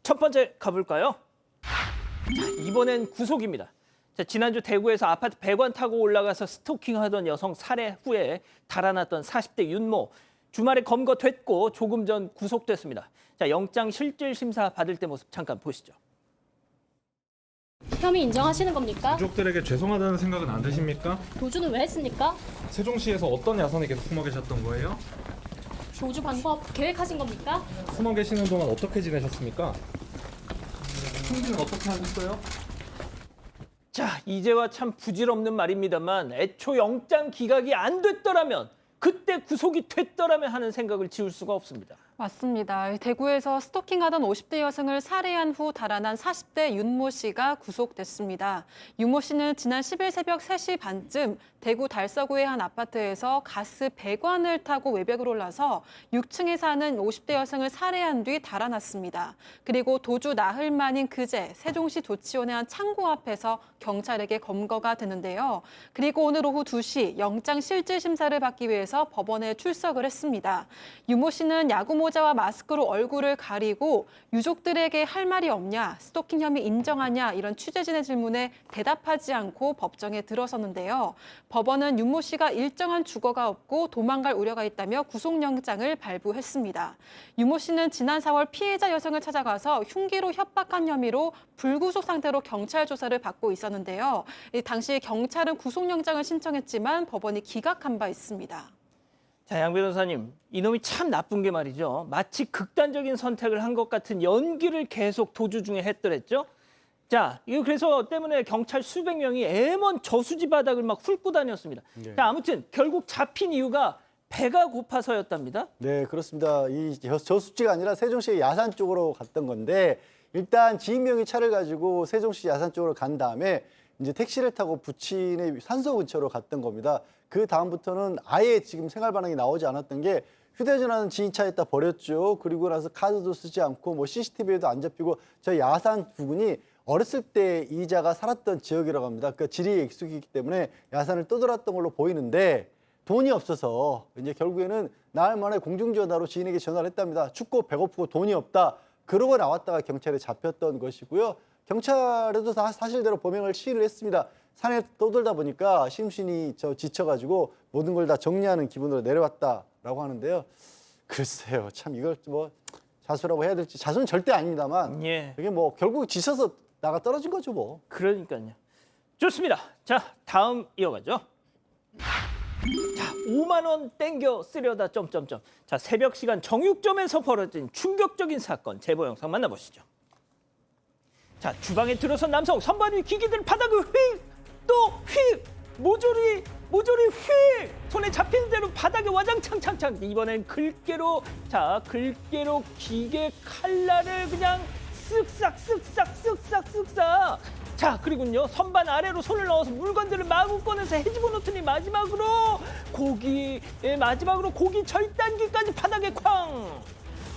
첫 번째 가볼까요? 자, 이번엔 구속입니다. 자, 지난주 대구에서 아파트 배관 타고 올라가서 스토킹하던 여성 살해 후에 달아났던 40대 윤모. 주말에 검거됐고 조금 전 구속됐습니다. 자, 영장 실질 심사 받을 때 모습 잠깐 보시죠. 혐의 인정하시는 겁니까? 가족들에게 죄송하다는 생각은 안 드십니까? 도주는 왜 했습니까? 세종시에서 어떤 야산에 계속 숨어 계셨던 거예요? 도주 방법 계획하신 겁니까? 숨어 계시는 동안 어떻게 지내셨습니까? 승진은 어떻게 하셨어요? 자, 이제와 참 부질없는 말입니다만 애초 영장 기각이 안 됐더라면 그때 구속이 됐더라면 하는 생각을 지울 수가 없습니다. 맞습니다. 대구에서 스토킹하던 50대 여성을 살해한 후 달아난 40대 윤모 씨가 구속됐습니다. 윤모 씨는 지난 10일 새벽 3시 반쯤 대구 달서구의 한 아파트에서 가스 배관을 타고 외벽을 올라서 6층에 사는 50대 여성을 살해한 뒤 달아났습니다. 그리고 도주 나흘 만인 그제 세종시 도치원의 한 창고 앞에서 경찰에게 검거가 되는데요. 그리고 오늘 오후 2시 영장 실질 심사를 받기 위해서 법원에 출석을 했습니다. 윤모 씨는 야구 모자와 마스크로 얼굴을 가리고 유족들에게 할 말이 없냐, 스토킹 혐의 인정하냐 이런 취재진의 질문에 대답하지 않고 법정에 들어섰는데요. 법원은 윤모 씨가 일정한 주거가 없고 도망갈 우려가 있다며 구속영장을 발부했습니다. 윤모 씨는 지난 4월 피해자 여성을 찾아가서 흉기로 협박한 혐의로 불구속 상태로 경찰 조사를 받고 있었는데요. 당시 경찰은 구속영장을 신청했지만 법원이 기각한 바 있습니다. 자, 양 변호사님, 이놈이 참 나쁜 게 말이죠. 마치 극단적인 선택을 한 것 같은 연기를 계속 도주 중에 했더랬죠. 자, 이거 그래서 때문에 경찰 수백 명이 애먼 저수지 바닥을 막 훑고 다녔습니다. 네. 자, 아무튼 결국 잡힌 이유가 배가 고파서였답니다. 네, 그렇습니다. 이 저수지가 아니라 세종시 야산 쪽으로 갔던 건데 일단 지인명의 차를 가지고 세종시 야산 쪽으로 간 다음에 이제 택시를 타고 부친의 산소 근처로 갔던 겁니다. 그 다음부터는 아예 지금 생활 반응이 나오지 않았던 게 휴대전화는 지인 차에다 버렸죠. 그리고 나서 카드도 쓰지 않고 뭐 CCTV에도 안 잡히고 저 야산 부근이 어렸을 때 이자가 살았던 지역이라고 합니다. 그러니까 지리에 익숙이기 때문에 야산을 떠돌았던 걸로 보이는데 돈이 없어서 이제 결국에는 나흘 만에 공중전화로 지인에게 전화를 했답니다. 춥고 배고프고 돈이 없다. 그러고 나왔다가 경찰에 잡혔던 것이고요. 경찰에도 다 사실대로 범행을 시인을 했습니다. 산에 떠돌다 보니까 심신이 지쳐가지고 모든 걸 다 정리하는 기분으로 내려왔다라고 하는데요. 글쎄요, 참 이걸 뭐 자수라고 해야 될지 자수는 절대 아닙니다만 예. 이게 뭐 결국 지쳐서 나가 떨어진 거죠 뭐. 그러니까요. 좋습니다. 자, 다음 이어가죠. 자, 5만 원 땡겨 쓰려다 점점점. 자, 새벽 시간 정육점에서 벌어진 충격적인 사건 제보 영상 만나보시죠. 자, 주방에 들어선 남성 선반 위 기기들 바닥을 휙 또 휙 모조리 휙 손에 잡히는 대로 바닥에 와장창창창. 이번엔 글깨로 기계 칼날을 그냥 쓱싹. 자, 그리고요 선반 아래로 손을 넣어서 물건들을 마구 꺼내서 헤집어 놓더니 마지막으로 고기 절단기까지 바닥에 쾅.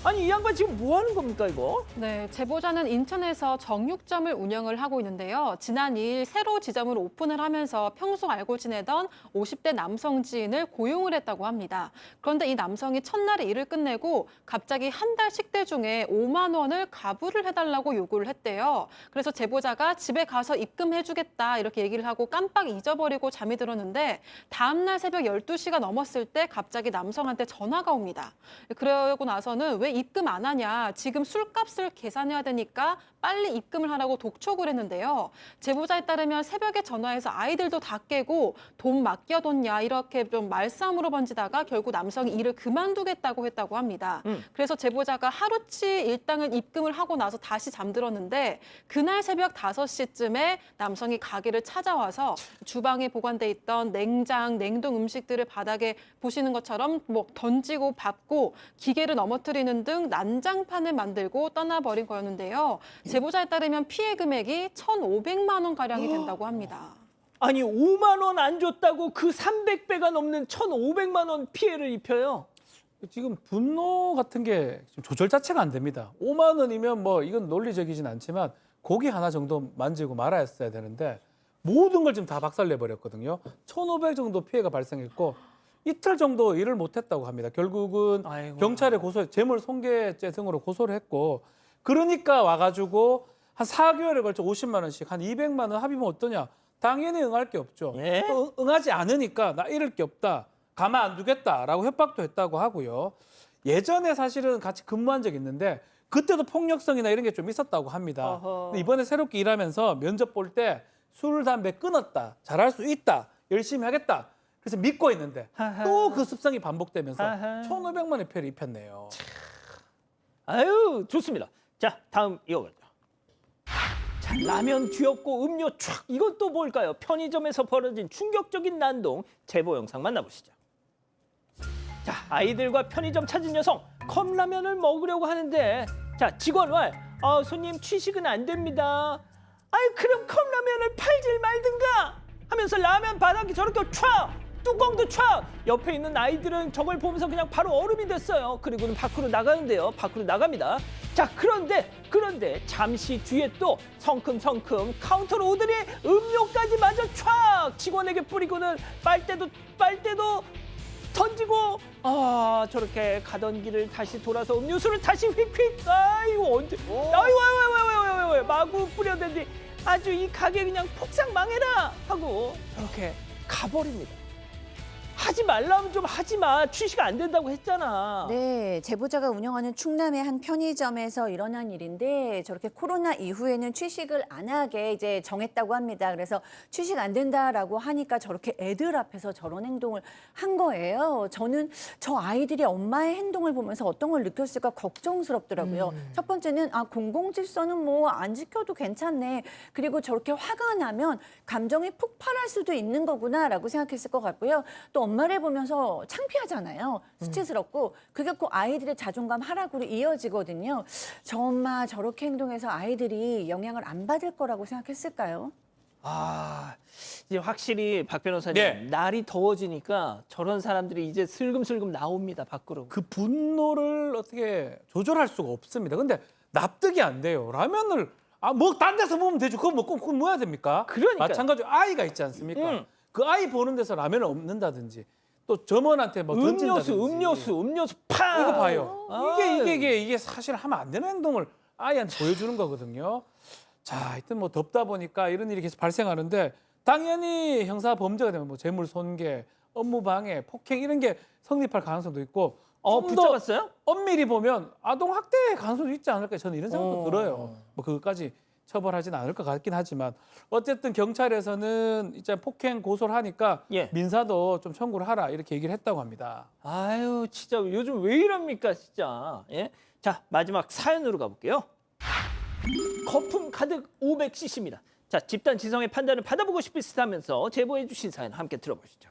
아니, 이 양반 지금 뭐 하는 겁니까 이거? 네, 제보자는 인천에서 정육점을 운영을 하고 있는데요. 지난 2일 새로 지점을 오픈을 하면서 평소 알고 지내던 50대 남성 지인을 고용을 했다고 합니다. 그런데 이 남성이 첫날에 일을 끝내고 갑자기 한 달 식대 중에 5만 원을 가불을 해달라고 요구를 했대요. 그래서 제보자가 집에 가서 입금해주겠다 이렇게 얘기를 하고 깜빡 잊어버리고 잠이 들었는데 다음날 새벽 12시가 넘었을 때 갑자기 남성한테 전화가 옵니다. 그러고 나서는 왜 입금 안 하냐, 지금 술값을 계산해야 되니까 빨리 입금을 하라고 독촉을 했는데요. 제보자에 따르면 새벽에 전화해서 아이들도 다 깨고 돈 맡겨뒀냐 이렇게 좀 말싸움으로 번지다가 결국 남성이 일을 그만두겠다고 했다고 합니다. 그래서 제보자가 하루치 일당을 입금을 하고 나서 다시 잠들었는데 그날 새벽 5시쯤에 남성이 가게를 찾아와서 주방에 보관돼 있던 냉장, 냉동 음식들을 바닥에 보시는 것처럼 뭐 던지고 밟고 기계를 넘어뜨리는 등 난장판을 만들고 떠나버린 거였는데요. 제보자에 따르면 피해 금액이 1,500만 원 가량이 된다고 합니다. 아니, 5만 원 안 줬다고 그 300배가 넘는 1,500만 원 피해를 입혀요. 지금 분노 같은 게 지금 조절 자체가 안 됩니다. 5만 원이면 뭐 이건 논리적이진 않지만 고기 하나 정도 만지고 말았어야 되는데 모든 걸 지금 다 박살내 버렸거든요. 1,500 정도 피해가 발생했고 이틀 정도 일을 못했다고 합니다. 결국은 아이고. 경찰에 재물 손괴죄 등으로 고소를 했고 그러니까 와가지고 한 4개월에 걸쳐 50만 원씩 한 200만 원 합의면 어떠냐? 당연히 응할 게 없죠. 예? 또 응하지 않으니까 나 이럴 게 없다. 가만 안 두겠다라고 협박도 했다고 하고요. 예전에 사실은 같이 근무한 적이 있는데 그때도 폭력성이나 이런 게 좀 있었다고 합니다. 어허. 근데 이번에 새롭게 일하면서 면접 볼 때 술, 담배 끊었다. 잘할 수 있다. 열심히 하겠다. 그래서 믿고 있는데 하하. 또 그 습성이 반복되면서 하하. 1,500만 원의 표를 입혔네요. 아유, 좋습니다. 자, 다음 이어가죠. 자, 라면 뒤엎고 음료 촥. 이건 또 뭘까요? 편의점에서 벌어진 충격적인 난동 제보 영상 만나보시죠. 자, 아이들과 편의점 찾은 여성 컵라면을 먹으려고 하는데 자, 직원 말 손님 취식은 안 됩니다. 아이 그럼 컵라면을 팔질 말든가 하면서 라면 바닥에 저렇게 촥 뚜껑도 촥 옆에 있는 아이들은 저걸 보면서 그냥 바로 얼음이 됐어요. 그리고는 밖으로 나가는데요. 밖으로 나갑니다. 자, 그런데 잠시 뒤에 또 성큼성큼 카운터로 오더니 음료까지 마저 촥 직원에게 뿌리고는 빨대도 던지고 저렇게 가던 길을 다시 돌아서 음료수를 다시 휙휙 아이고 언제 아이고 왜 마구 뿌려댄뒤 아주 이 가게 그냥 폭삭 망해라 하고 저렇게 가버립니다. 하지 말라면 좀 하지 마. 취식 안 된다고 했잖아. 네, 제보자가 운영하는 충남의 한 편의점에서 일어난 일인데 저렇게 코로나 이후에는 취식을 안 하게 이제 정했다고 합니다. 그래서 취식 안 된다라고 하니까 저렇게 애들 앞에서 저런 행동을 한 거예요. 저는 저 아이들이 엄마의 행동을 보면서 어떤 걸 느꼈을까 걱정스럽더라고요. 첫 번째는 공공질서는 뭐 안 지켜도 괜찮네. 그리고 저렇게 화가 나면 감정이 폭발할 수도 있는 거구나라고 생각했을 것 같고요. 또 엄마를 보면서 창피하잖아요. 수치스럽고 그게 꼭 아이들의 자존감 하락으로 이어지거든요. 저 엄마 저렇게 행동해서 아이들이 영향을 안 받을 거라고 생각했을까요? 이제 확실히 박 변호사님 네. 날이 더워지니까 저런 사람들이 이제 슬금슬금 나옵니다 밖으로. 그 분노를 어떻게 조절할 수가 없습니다. 근데 납득이 안 돼요. 라면을 뭐 딴 데서 먹으면 되죠. 그거 먹고 그거 뭐 해야 됩니까? 그러니까요. 마찬가지로 아이가 있지 않습니까? 그 아이 보는 데서 라면을 없는다든지 또 점원한테 뭐 던진다든지. 음료수 팍. 이거 봐요. 아유. 이게 사실 하면 안 되는 행동을 아이한테 보여주는 거거든요. 자, 하여튼 뭐 덥다 보니까 이런 일이 계속 발생하는데 당연히 형사 범죄가 되면 뭐 재물손괴, 업무방해, 폭행 이런 게 성립할 가능성도 있고 좀더 붙잡았어요? 엄밀히 보면 아동학대 가능성도 있지 않을까 저는 이런 생각도 들어요. 뭐 그것까지 처벌하지는 않을 것 같긴 하지만 어쨌든 경찰에서는 이제 폭행 고소를 하니까 예. 민사도 좀 청구를 하라 이렇게 얘기를 했다고 합니다. 아유 진짜 요즘 왜 이럽니까 진짜. 예? 자 마지막 사연으로 가볼게요. 거품 가득 500cc입니다. 자 집단 지성의 판단을 받아보고 싶으시다면서 제보해 주신 사연 함께 들어보시죠.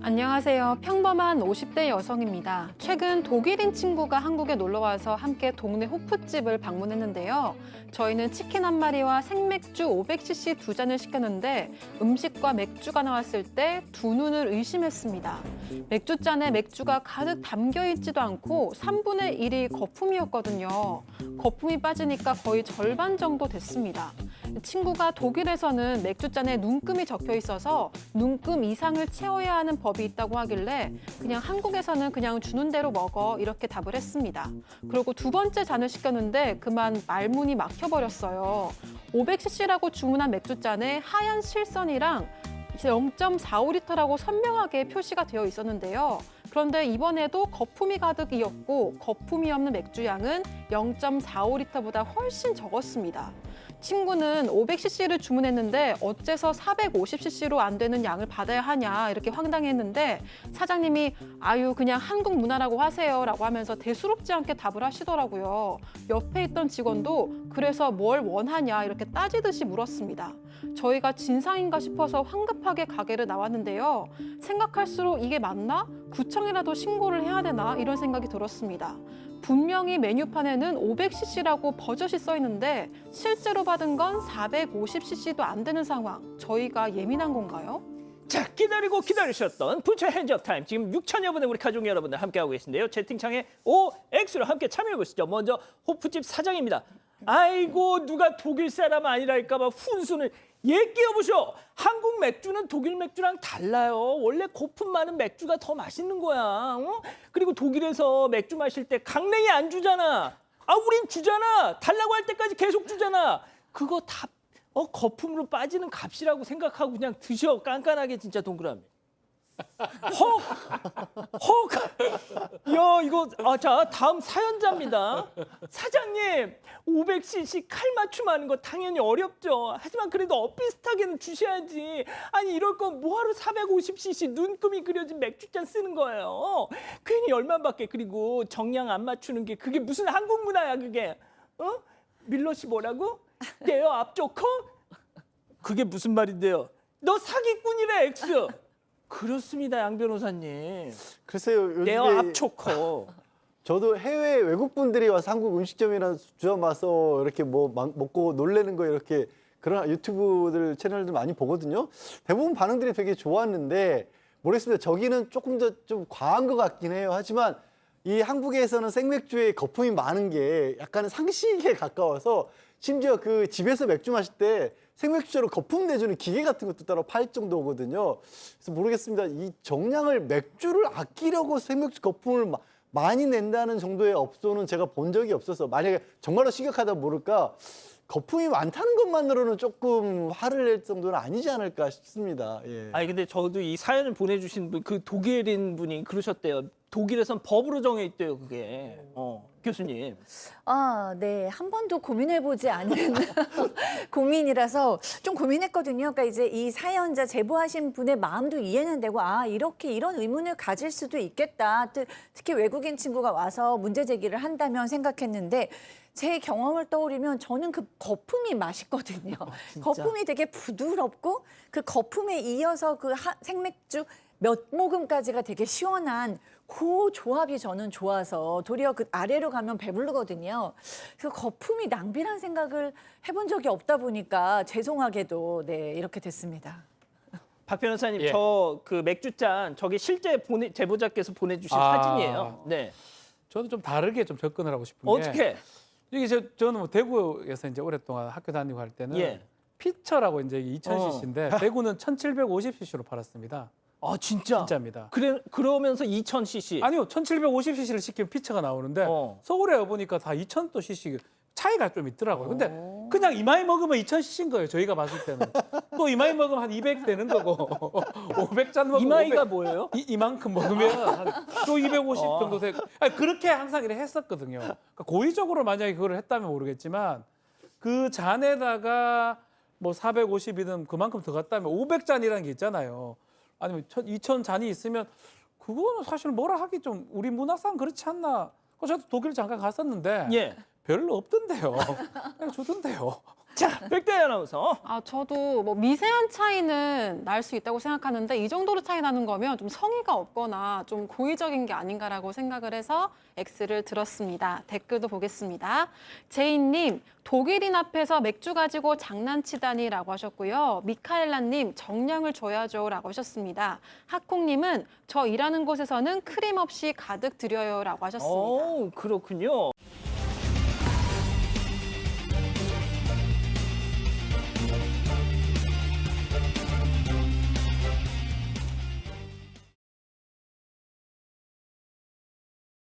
안녕하세요. 평범한 50대 여성입니다. 최근 독일인 친구가 한국에 놀러와서 함께 동네 호프집을 방문했는데요. 저희는 치킨 한 마리와 생맥주 500cc 2잔을 시켰는데 음식과 맥주가 나왔을 때 두 눈을 의심했습니다. 맥주잔에 맥주가 가득 담겨있지도 않고 3분의 1이 거품이었거든요. 거품이 빠지니까 거의 절반 정도 됐습니다. 친구가 독일에서는 맥주잔에 눈금이 적혀 있어서 눈금 이상을 채워야 하는 법이 있다고 하길래 그냥 한국에서는 그냥 주는 대로 먹어 이렇게 답을 했습니다. 그리고 두 번째 잔을 시켰는데 그만 말문이 막혀버렸어요. 500cc라고 주문한 맥주잔에 하얀 실선이랑 0.45리터라고 선명하게 표시가 되어 있었는데요. 그런데 이번에도 거품이 가득이었고 거품이 없는 맥주 양은 0.45리터보다 훨씬 적었습니다. 친구는 500cc를 주문했는데 어째서 450cc로 안 되는 양을 받아야 하냐 이렇게 황당했는데 사장님이 아유 그냥 한국 문화라고 하세요 라고 하면서 대수롭지 않게 답을 하시더라고요. 옆에 있던 직원도 그래서 뭘 원하냐 이렇게 따지듯이 물었습니다. 저희가 진상인가 싶어서 황급하게 가게를 나왔는데요. 생각할수록 이게 맞나? 구청이라도 신고를 해야 되나? 이런 생각이 들었습니다. 분명히 메뉴판에는 500cc라고 버젓이 써 있는데 실제로 받은 건 450cc도 안 되는 상황. 저희가 예민한 건가요? 자 기다리고 기다리셨던 부처 핸즈업 타임 지금 6천여 분의 우리 가족 여러분들 함께하고 계신데요. 채팅창에 OX로 함께 참여해 보시죠. 먼저 호프집 사장입니다. 아이고 누가 독일 사람 아니랄까 봐 훈훈을 예 끼워보쇼. 한국 맥주는 독일 맥주랑 달라요. 원래 거품 많은 맥주가 더 맛있는 거야. 어? 그리고 독일에서 맥주 마실 때 강냉이 안 주잖아. 아, 우린 주잖아. 달라고 할 때까지 계속 주잖아. 그거 다 거품으로 빠지는 값이라고 생각하고 그냥 드셔. 깐깐하게 진짜 동그라미. 헉! 야, 이거 자, 다음 사연자입니다. 사장님, 500cc 칼 맞춤하는 거 당연히 어렵죠. 하지만 그래도 엇비슷하게는 주셔야지. 아니, 이럴 건 뭐하러 450cc 눈금이 그려진 맥주잔 쓰는 거예요. 괜히 열만 받게. 그리고 정량 안 맞추는 게 그게 무슨 한국 문화야, 그게. 어? 밀러시 뭐라고? 떼어 앞쪽 커? 그게 무슨 말인데요? 너 사기꾼이래, X. 그렇습니다, 양 변호사님. 글쎄요, 떼어 요즘에 앞초커. 저도 해외 외국 분들이 와서 한국 음식점이나 주점 와서 이렇게 뭐 먹고 놀래는 거 이렇게 그런 유튜브들 채널들 많이 보거든요. 대부분 반응들이 되게 좋았는데 모르겠습니다. 저기는 조금 더 좀 과한 것 같긴 해요. 하지만 이 한국에서는 생맥주에 거품이 많은 게 약간 상식에 가까워서 심지어 그 집에서 맥주 마실 때 생맥주로 거품 내주는 기계 같은 것도 따로 팔 정도거든요. 그래서 모르겠습니다. 이 정량을 맥주를 아끼려고 생맥주 거품을 많이 낸다는 정도의 업소는 제가 본 적이 없어서 만약에 정말로 심각하다 모를까 거품이 많다는 것만으로는 조금 화를 낼 정도는 아니지 않을까 싶습니다. 예. 아니 근데 저도 이 사연을 보내주신 분, 그 독일인 분이 그러셨대요. 독일에선 법으로 정해 있대요, 그게. 교수님. 네. 한 번도 고민해보지 않은 고민이라서 좀 고민했거든요. 그러니까 이제 이 사연자 제보하신 분의 마음도 이해는 되고, 이렇게 이런 의문을 가질 수도 있겠다. 특히 외국인 친구가 와서 문제 제기를 한다면 생각했는데, 제 경험을 떠올리면 저는 그 거품이 맛있거든요. 거품이 되게 부드럽고 그 거품에 이어서 그 생맥주 몇 모금까지가 되게 시원한 그 조합이 저는 좋아서 도리어 그 아래로 가면 배부르거든요. 그래서 거품이 낭비란 생각을 해본 적이 없다 보니까 죄송하게도 네, 이렇게 됐습니다. 박 변호사님, 예. 저 그 맥주잔 저게 실제 제보자께서 보내주신 사진이에요. 네. 저는 좀 다르게 좀 접근을 하고 싶은 게 어떻게? 이게 저는 뭐 대구에서 이제 오랫동안 학교 다니고 할 때는 예. 피처라고 이제 2000cc인데 대구는 1750cc로 팔았습니다. 아, 진짜? 진짜입니다. 그러면서 2000cc. 아니요, 1750cc를 시키면 피처가 나오는데 서울에 와보니까 다 2000cc 차이가 좀 있더라고요. 근데 그냥 이마에 먹으면 2000cc인 거예요. 저희가 봤을 때는. 또 이마에 먹으면 한 200 되는 거고 500잔 먹으면 이마이가 500, 뭐예요? 이만큼 먹으면 또 250 정도 되고 그렇게 항상 이렇게 했었거든요. 그러니까 고의적으로 만약에 그걸 했다면 모르겠지만 그 잔에다가 뭐 450이든 그만큼 더 갔다면 500잔이라는 게 있잖아요. 아니면 2000잔이 있으면 그거는 사실 뭐라 하기 좀 우리 문화상 그렇지 않나. 저도 독일 잠깐 갔었는데 예. 별로 없던데요. 그냥 주던데요. 자, 백다희 아나운서. 저도 뭐 미세한 차이는 날 수 있다고 생각하는데 이 정도로 차이 나는 거면 좀 성의가 없거나 좀 고의적인 게 아닌가라고 생각을 해서 X를 들었습니다. 댓글도 보겠습니다. 제이님, 독일인 앞에서 맥주 가지고 장난치다니라고 하셨고요. 미카엘라님, 정량을 줘야죠라고 하셨습니다. 하콩님은 저 일하는 곳에서는 크림 없이 가득 드려요라고 하셨습니다. 그렇군요.